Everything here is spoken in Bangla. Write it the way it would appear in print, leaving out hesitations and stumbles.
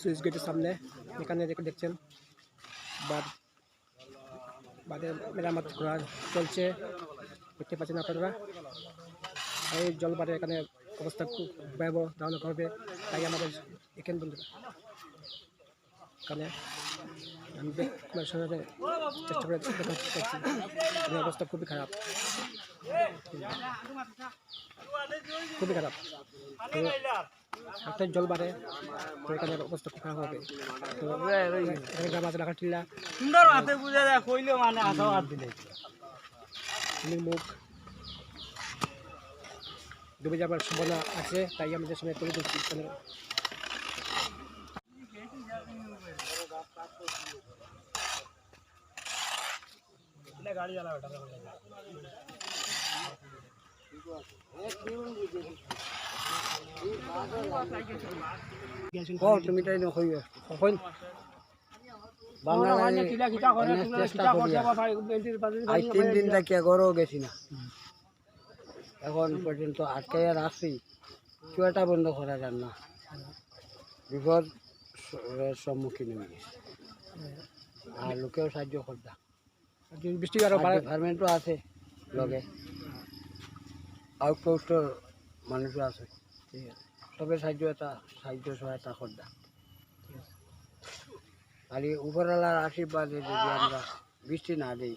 সুইচ গেটের সামনে এখানে দেখছেন বাঁধের মেরামত করা চলছে, দেখতে পাচ্ছেন আপনারা। এই জল বাড়ে এখানে অবস্থা খুব ভয়াবহ, ভয়ানক হবে। তাই আমাদের এখানে বন্ধুরা এখানে আমি চেষ্টা করে দেখাচ্ছি, অবস্থা খুবই খারাপ, খুবই খারাপ। হাতের জল বাড়ে তো এখানে অবস্থা খুব খারাপ হবে। তো এখানে গ্রাম আছে লাখাটিল্লা মুখ ডুবে যাবার সম্ভাবনা আছে, তাই আমাদের সামনে তুলে ধরছি। গাড়ি তুমি তাই নকই কখন তিন দিন থেকে ঘরও গেছি না, এখন পর্যন্ত আটকাইয়া রাখছি, চুয়াটা বন্ধ করা যান না, বিপদ সম্মুখীন হয়ে গেছে। আর লোকেও সাহায্য করতাম, বৃষ্টি ডিপার্টমেন্টও আছে লগে, আউটপোস্টর মানুষও আছে, সবে সাহায্য সহায়তা করতাম। খালি উপরওয়ালার আশীর্বাদে যদি আমরা বৃষ্টি না দিই